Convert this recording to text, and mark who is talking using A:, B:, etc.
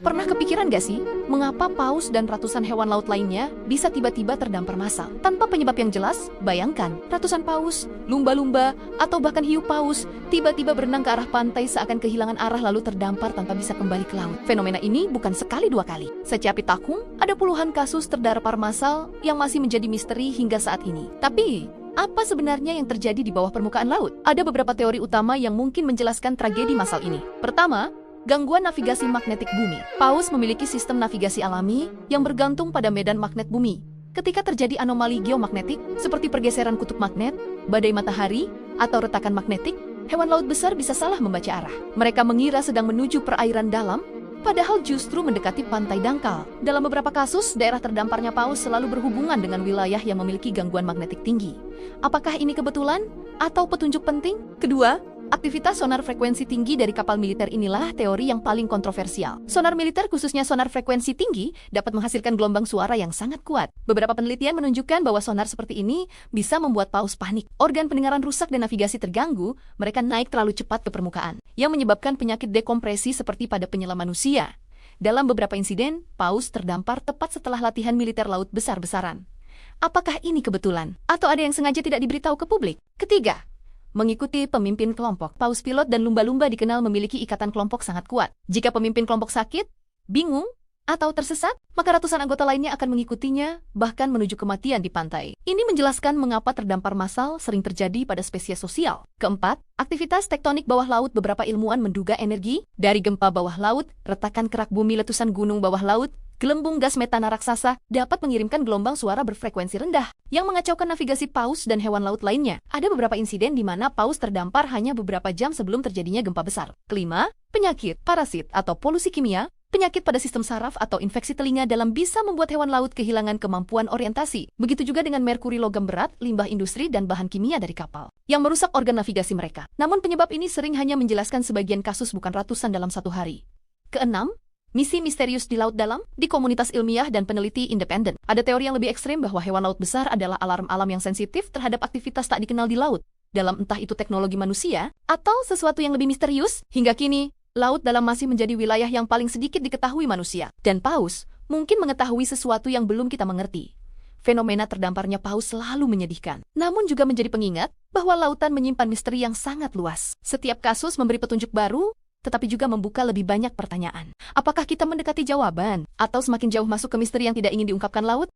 A: Pernah kepikiran gak sih, mengapa paus dan ratusan hewan laut lainnya bisa tiba-tiba terdampar massal tanpa penyebab yang jelas? Bayangkan, ratusan paus, lumba-lumba, atau bahkan hiu paus tiba-tiba berenang ke arah pantai seakan kehilangan arah lalu terdampar tanpa bisa kembali ke laut. Fenomena ini bukan sekali dua kali. Setiap tahun, ada puluhan kasus terdampar massal yang masih menjadi misteri hingga saat ini. Tapi, apa sebenarnya yang terjadi di bawah permukaan laut? Ada beberapa teori utama yang mungkin menjelaskan tragedi massal ini. Pertama, gangguan navigasi magnetik bumi. Paus memiliki sistem navigasi alami yang bergantung pada medan magnet bumi. Ketika terjadi anomali geomagnetik, seperti pergeseran kutub magnet, badai matahari, atau retakan magnetik, hewan laut besar bisa salah membaca arah. Mereka mengira sedang menuju perairan dalam, padahal justru mendekati pantai dangkal. Dalam beberapa kasus, daerah terdamparnya paus selalu berhubungan dengan wilayah yang memiliki gangguan magnetik tinggi. Apakah ini kebetulan atau petunjuk penting? Kedua, aktivitas sonar frekuensi tinggi dari kapal militer inilah teori yang paling kontroversial. Sonar militer, khususnya sonar frekuensi tinggi, dapat menghasilkan gelombang suara yang sangat kuat. Beberapa penelitian menunjukkan bahwa sonar seperti ini bisa membuat paus panik. Organ pendengaran rusak dan navigasi terganggu, mereka naik terlalu cepat ke permukaan, yang menyebabkan penyakit dekompresi seperti pada penyelam manusia. Dalam beberapa insiden, paus terdampar tepat setelah latihan militer laut besar-besaran. Apakah ini kebetulan? Atau ada yang sengaja tidak diberitahu ke publik? Ketiga, mengikuti pemimpin kelompok. Paus pilot dan lumba-lumba dikenal memiliki ikatan kelompok sangat kuat. Jika pemimpin kelompok sakit, bingung, atau tersesat, maka ratusan anggota lainnya akan mengikutinya, bahkan menuju kematian di pantai. Ini menjelaskan mengapa terdampar massal sering terjadi pada spesies sosial. Keempat, aktivitas tektonik bawah laut. Beberapa ilmuwan menduga energi dari gempa bawah laut, retakan kerak bumi, letusan gunung bawah laut, gelembung gas metana raksasa dapat mengirimkan gelombang suara berfrekuensi rendah yang mengacaukan navigasi paus dan hewan laut lainnya. Ada beberapa insiden di mana paus terdampar hanya beberapa jam sebelum terjadinya gempa besar. Kelima, penyakit, parasit, atau polusi kimia. Penyakit pada sistem saraf atau infeksi telinga dalam bisa membuat hewan laut kehilangan kemampuan orientasi. Begitu juga dengan merkuri logam berat, limbah industri, dan bahan kimia dari kapal yang merusak organ navigasi mereka. Namun penyebab ini sering hanya menjelaskan sebagian kasus, bukan ratusan dalam satu hari. Keenam, misi misterius di laut dalam. Di komunitas ilmiah dan peneliti independen, ada teori yang lebih ekstrim bahwa hewan laut besar adalah alarm alam yang sensitif terhadap aktivitas tak dikenal di laut, dalam entah itu teknologi manusia atau sesuatu yang lebih misterius. Hingga kini, laut dalam masih menjadi wilayah yang paling sedikit diketahui manusia. Dan paus mungkin mengetahui sesuatu yang belum kita mengerti. Fenomena terdamparnya paus selalu menyedihkan, namun juga menjadi pengingat bahwa lautan menyimpan misteri yang sangat luas. Setiap kasus memberi petunjuk baru, tetapi juga membuka lebih banyak pertanyaan. Apakah kita mendekati jawaban, atau semakin jauh masuk ke misteri yang tidak ingin diungkapkan laut?